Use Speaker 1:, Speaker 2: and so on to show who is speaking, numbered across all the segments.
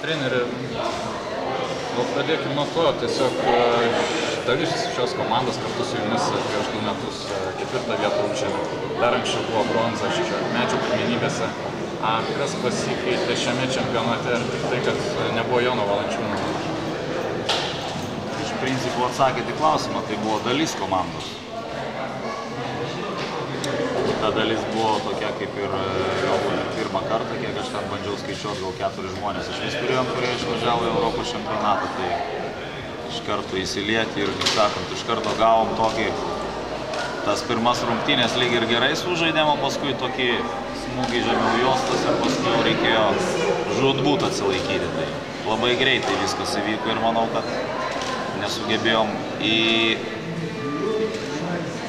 Speaker 1: Treneri, gal pradėkime nuo to, tiesiog dalis šios komandos kartu su jumis prieš 2 metus 4 vietą užėmė. Dar anksčiau buvo bronza 16-mečių pirmenybėse. Kas pasikeitė šiame čempionate ir tik tai, kad nebuvo Jono Valančiūno?
Speaker 2: Iš principo atsakėte į klausimą, tai buvo dalis komandos. Ta dalis buvo tokia kaip ir pirmą kartą, kiek aš ten bandžiau skaičiuoti, gal 4 žmonės. Iš vis turėjom, kurie išvažiavo į Europos čempionatą, tai iš karto įsilieti ir, kaip sakant, iš karto gavom tokį, tas pirmas rungtynės lyg ir gerai sužaidėm, o paskui tokį smūgį žemiau juostas ir paskui jau reikėjo žūtbūt atsilaikyti. Tai labai greitai viskas įvyko ir manau, kad nesugebėjom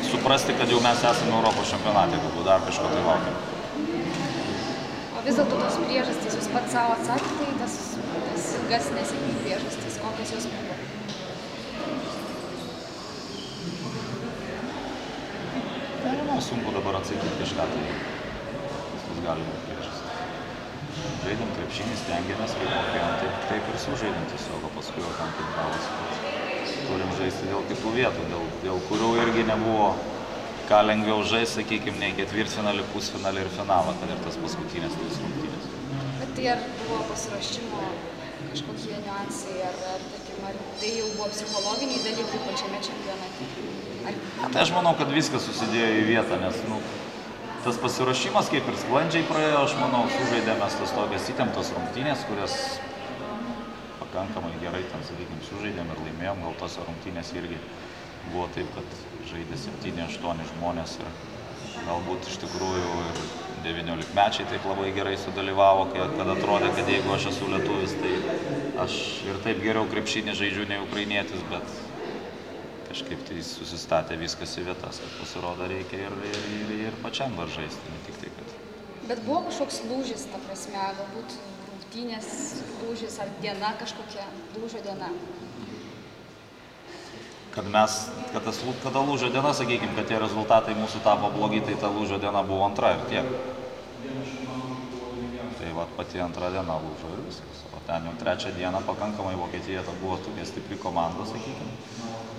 Speaker 2: suprasti, kad jau mes esame Europos čempionate, galbūt dar kažko tai laukiam.
Speaker 3: O vis dėlto tos priežastys, jūs pats savo atsakėte į tas ilgas nesėkmių priežastys, kokios jos buvo?
Speaker 2: Nežinau, sunku dabar atsakyti kažką, tai tas gali būti priežastys. Žaidėm krepšinį, stengiamės, kaip mokėjom, taip ir sužaidėm tiesiog, o paskui jau tam kaip gavosi. Turim žaisti dėl kitų vietų, dėl kurių irgi nebuvo ką lengviau žaisti, sakykime, nei ketvirtfinalį, pusfinalį ir finalą, kad ir tas paskutinės rungtynės.
Speaker 3: Bet tai ar buvo pasiruošimo kažkokie niuansai, ar tai jau buvo psichologiniai dalykai pačiame čempionate?
Speaker 2: Tai aš manau, kad viskas susidėjo į vietą, nes tas pasiruošimas kaip ir sklandžiai praėjo, aš manau, sužaidėme tas tokias įtemptas rungtynės, kurias pakankamai gerai ten, sakykime, sužaidėm ir laimėjom, gal tos rungtynės irgi buvo taip, kad žaidė 7-8 žmonės ir galbūt iš tikrųjų ir 19-mečiai taip labai gerai sudalyvavo, kad atrodė, kad jeigu aš esu lietuvis, tai aš ir taip geriau krepšinį žaidžiu nei ukrainietis, bet kažkaip tai susistatė viskas į vietas, kad pasirodo reikia ir pačiam dar žaisti, ne tik tai, kad...
Speaker 3: Bet buvo kažkoks lūžis, ta prasme, galbūt rungtynės lūžis ar diena kažkokia lūžio diena?
Speaker 2: Kada lūžio diena, sakykime, kad tie rezultatai mūsų tapo blogi, tai ta lūžio diena buvo antra ir tiek. Tai va, pati antra diena lūžo ir viskas. O ten jau 3 dieną pakankamai Vokietija ta buvo tokia stipri komanda, sakykime.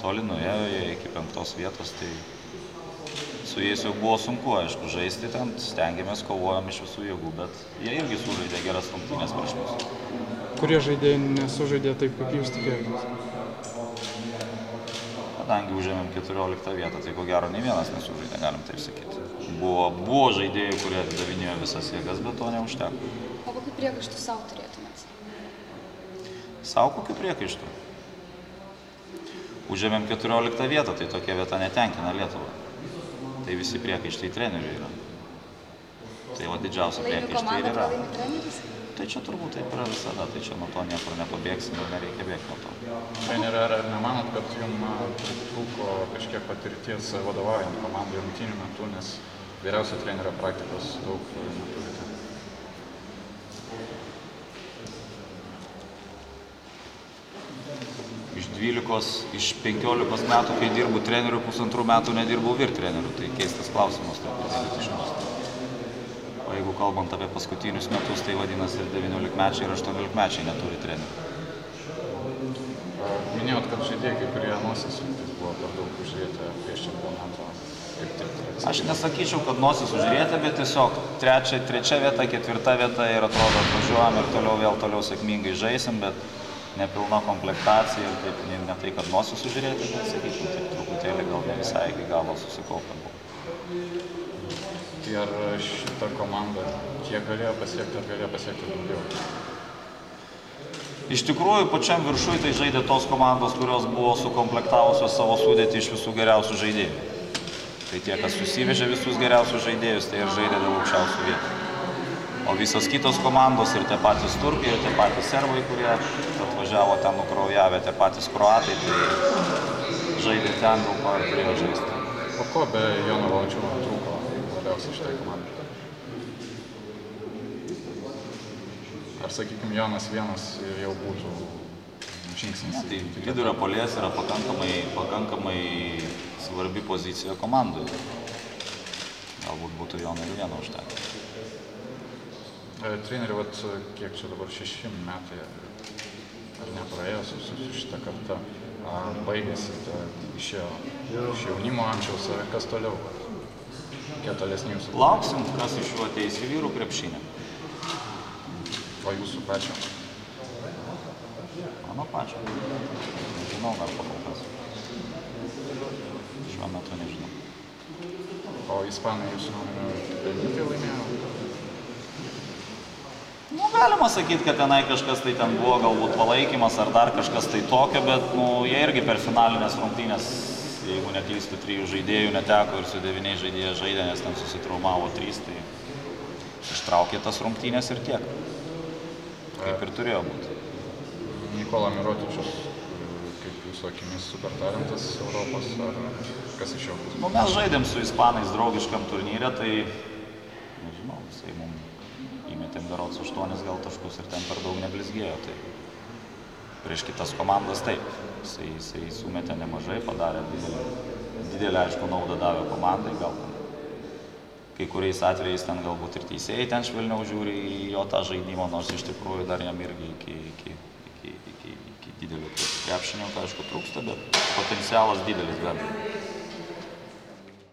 Speaker 2: Toli nuėjo jie iki 5 vietos, tai su jais jau buvo sunku, aišku, žaisti ten, stengiamės, kovojom iš visų jėgų, bet jie irgi sužaidė geras rungtynes prieš mus.
Speaker 4: Kurie žaidėjai nesužaidė taip, kaip jūs tikėjotės?
Speaker 2: Kadangi užėmėm 14 vietą, tai ko gero nei vienas nesužaidė, galim taip sakyti. Buvo žaidėjai, kurie atidavinėjo visas jėgas, bet to neužteko.
Speaker 3: O kokių priekaištų savo turėtumėt?
Speaker 2: Savo kokių priekaištų? Užėmėm 14 vietą, tai tokia vieta netenkina Lietuvą. Tai visi priekaištai treneriui yra. Tai va didžiausia priekaištai ir yra.
Speaker 3: Laimi treneris?
Speaker 2: Tai čia turbūt taip yra visada, tai čia nuo to niekur nepabėgsim ir nereikia bėgti nuo to.
Speaker 1: Treneri, ar nemanot, kad jums trūko kažkiek patirties vadovaujant komandai rungtynių metu, nes vyriausio trenerio praktikos daug neturite?
Speaker 2: Iš 15 metų, kai dirbu treneriu, 1,5 metų nedirbau vyr treneriu, tai keistas klausimas taip pasakyti iš mūsų. O jeigu kalbant apie paskutinius metus, tai vadinasi ir 19-mečiai ir 18-mečiai neturi trenerių.
Speaker 1: Minėjot, kad žaidėjai, kai kurie nosis buvo per daug užžiūrėti prieš čempionatą.
Speaker 2: Aš nesakyčiau, kad nosis užžiūrėti, bet tiesiog 3 vieta, 4 vieta ir atrodo atvažiuojam ir toliau sėkmingai žaisim, bet nepilna komplektacija ir taip, ne tai, kad nosis užžiūrėti, bet sakyčiau, taip truputėlį gal ne visai iki galo susikaupę buvo.
Speaker 1: Tai ar šita komanda kiek galėjo pasiekti, ar galėjo pasiekti daugiau?
Speaker 2: Iš tikrųjų, pačiam viršui tai žaidė tos komandos, kurios buvo sukomplektavusios savo sudėtį iš visų geriausių žaidėjų. Tai tie, kas susivežė visus geriausius žaidėjus, tai ir žaidė dėl aukščiausių vietų. O visos kitos komandos, ir tie patys turkai, ir tie patys serbai, kurie atvažiavo ten nukraujavę, tie patys kroatai, tai žaidė ten, dėl ko ir turėjo žaisti.
Speaker 1: O ko be Jono Valančiūno trūko labiausiai šitai komandai? Ar, sakykime, Jonas vienas jau būtų žingsnis?
Speaker 2: Tai vidurio puolėjas yra pakankamai svarbi pozicija komandoje. Galbūt būtų Jono ir vieno užtekę.
Speaker 1: Treneri, vat, kiek čia dabar 6 metai, ar nepraėjo su šitą kartą, baigėsi, išėjo iš jaunimo amžiaus, kas toliau? Kiek tolesni jūsų?
Speaker 2: Lauksim, kas iš jų ateis į vyrų krepšinį.
Speaker 1: O jūsų pačio?
Speaker 2: Mano pačio. Nežinau dar pakol kas. Šiuo metu nežinau.
Speaker 1: O ispanai jūsų nuomonė pelnytai laimėjo?
Speaker 2: Nu, galima sakyti, kad tenai kažkas tai ten buvo, galbūt palaikymas ar dar kažkas tai tokio, bet jie irgi per finalinės rungtynės, jeigu neklystu, 3 žaidėjų neteko ir su 9 žaidėjai žaidė, nes ten susitraumavo 3, tai ištraukė tas rungtynės ir tiek. Kaip ir turėjo būti.
Speaker 1: Nikola Mirotičius, kaip jūsų akimis, super talentas Europos, ar kas iš jo bus?
Speaker 2: Mes žaidėm su ispanais draugiškam turnyre, tai nežinau, jisai mums įmetėm berods 8 gal taškus ir ten per daug neblizgėjo. Tai prieš kitas komandas taip, jisai sumetė nemažai, padarė didelę, aišku, naudą davė komandai, gal kai kuriais atvejais ten galbūt ir teisėjai ten švelniau žiūri į jo tą žaidimą, nors iš tikrųjų dar jam irgi iki didelio krepšinio, aišku, trūksta, bet potencialas didelis be abejo.